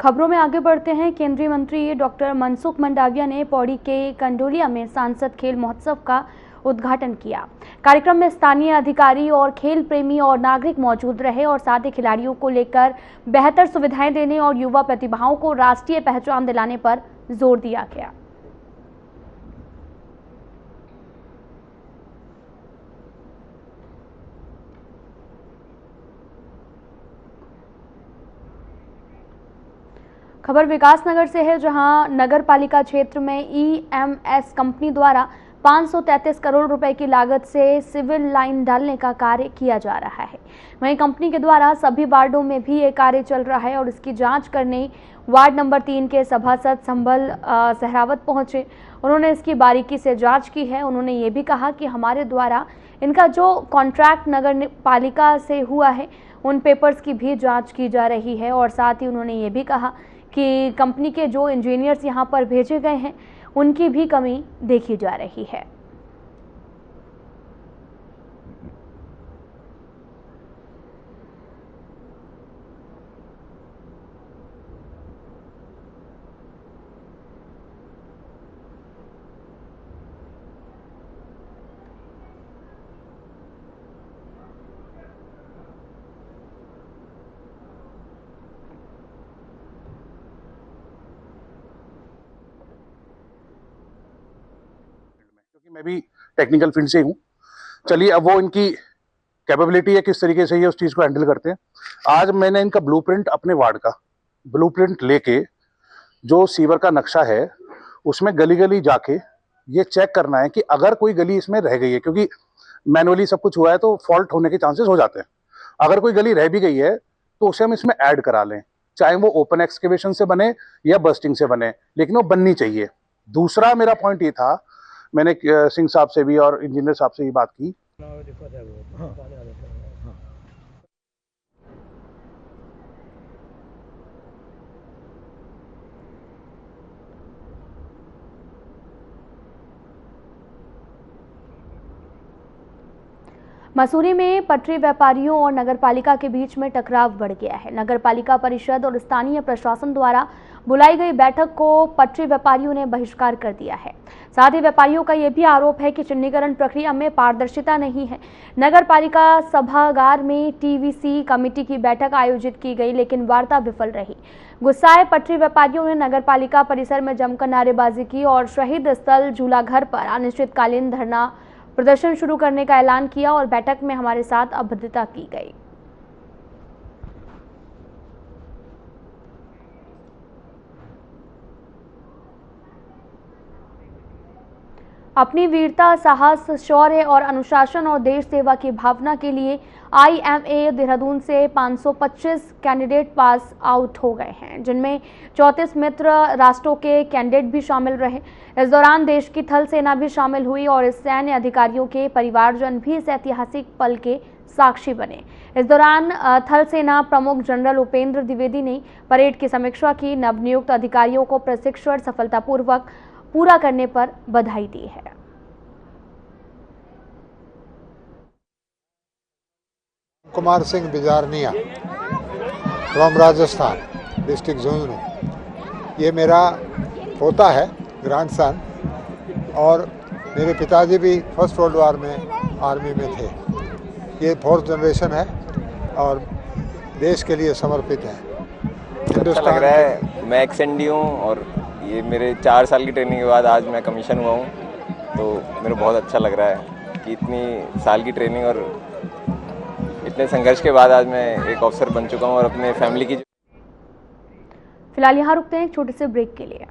खबरों में आगे बढ़ते हैं। केंद्रीय मंत्री डॉक्टर मनसुख मंडाविया ने पौड़ी के कंडोलिया में सांसद खेल महोत्सव का उद्घाटन किया। कार्यक्रम में स्थानीय अधिकारी और खेल प्रेमी और नागरिक मौजूद रहे और साथ ही खिलाड़ियों को लेकर बेहतर सुविधाएं देने और युवा प्रतिभाओं को राष्ट्रीय पहचान दिलाने पर जोर दिया गया। खबर विकासनगर से है, जहां नगर पालिका क्षेत्र में EMS कंपनी द्वारा 533 करोड़ रुपए की लागत से सिविल लाइन डालने का कार्य किया जा रहा है। वहीं कंपनी के द्वारा सभी वार्डों में भी ये कार्य चल रहा है और इसकी जांच करने वार्ड नंबर 3 के सभासद संभल सहरावत पहुंचे। उन्होंने इसकी बारीकी से जांच की है। उन्होंने ये भी कहा कि हमारे द्वारा इनका जो कॉन्ट्रैक्ट नगर पालिका से हुआ है उन पेपर्स की भी जाँच की जा रही है और साथ ही उन्होंने ये भी कहा कि कंपनी के जो इंजीनियर्स यहाँ पर भेजे गए हैं उनकी भी कमी देखी जा रही है। मैं भी टेक्निकल फील्ड से हूँ। चलिए, अब वो इनकी कैपेबिलिटी है किस तरीके से ये उस चीज को हैंडल करते हैं। आज मैंने इनका ब्लूप्रिंट, अपने वार्ड का ब्लूप्रिंट लेके जो सीवर का नक्शा है उसमें गली गली जाके ये चेक करना है कि अगर कोई गली इसमें रह गई है, क्योंकि मैनुअली सब कुछ हुआ है तो फॉल्ट होने के चांसेस हो जाते हैं। अगर कोई गली रह भी गई है तो उसे हम इसमें ऐड करा लें, चाहे वो ओपन एक्सकेवेशन से बने या बस्टिंग से बने, लेकिन वो बननी चाहिए। दूसरा मेरा पॉइंट ये था, मैंने सिंह साहब से भी और इंजीनियर साहब से ये बात की। मसूरी में पटरी व्यापारियों और नगरपालिका के बीच में टकराव बढ़ गया है। नगरपालिका परिषद और स्थानीय प्रशासन द्वारा बुलाई गई बैठक को पटरी व्यापारियों ने बहिष्कार कर दिया है। साथ ही व्यापारियों का यह भी आरोप है कि चिन्हीकरण प्रक्रिया में पारदर्शिता नहीं है। नगरपालिका सभागार में TVC कमेटी की बैठक आयोजित की गई, लेकिन वार्ता विफल रही। गुस्साए पटरी व्यापारियों ने नगरपालिका परिसर में जमकर नारेबाजी की और शहीद स्थल झूला घर पर अनिश्चितकालीन धरना प्रदर्शन शुरू करने का ऐलान किया और बैठक में हमारे साथ अभद्रता की गई। अपनी वीरता, साहस, शौर्य और अनुशासन और देश सेवा की भावना के लिए IMA देहरादून से 525 कैंडिडेट पास आउट हो गए हैं, जिनमें 34 मित्र राष्ट्रों के कैंडिडेट भी शामिल रहे। इस दौरान देश की थल सेना भी शामिल हुई और इस सैन्य अधिकारियों के परिवारजन भी इस ऐतिहासिक पल के साक्षी बने। इस दौरान थल सेना प्रमुख जनरल उपेंद्र द्विवेदी ने परेड की समीक्षा की। नवनियुक्त अधिकारियों को प्रशिक्षण सफलतापूर्वक पूरा करने पर बधाई दी है। Kumar Singh Bijarniya from Rajasthan, district Jhunjhunu. ये मेरा पोता है, ग्रैंडसन, और मेरे पिताजी भी फर्स्ट वर्ल्ड वॉर में आर्मी में थे। ये 4th जनरेशन है और देश के लिए समर्पित है। अच्छा लग रहा है। मैं XND हूँ और ये मेरे 4 साल की ट्रेनिंग के बाद आज मैं कमीशन हुआ हूँ, तो मेरे बहुत अच्छा लग रहा है कि इतनी साल की ट्रेनिंग और इतने संघर्ष के बाद आज मैं एक ऑफिसर बन चुका हूँ और अपने फैमिली की। फिलहाल यहाँ रुकते हैं एक छोटे से ब्रेक के लिए।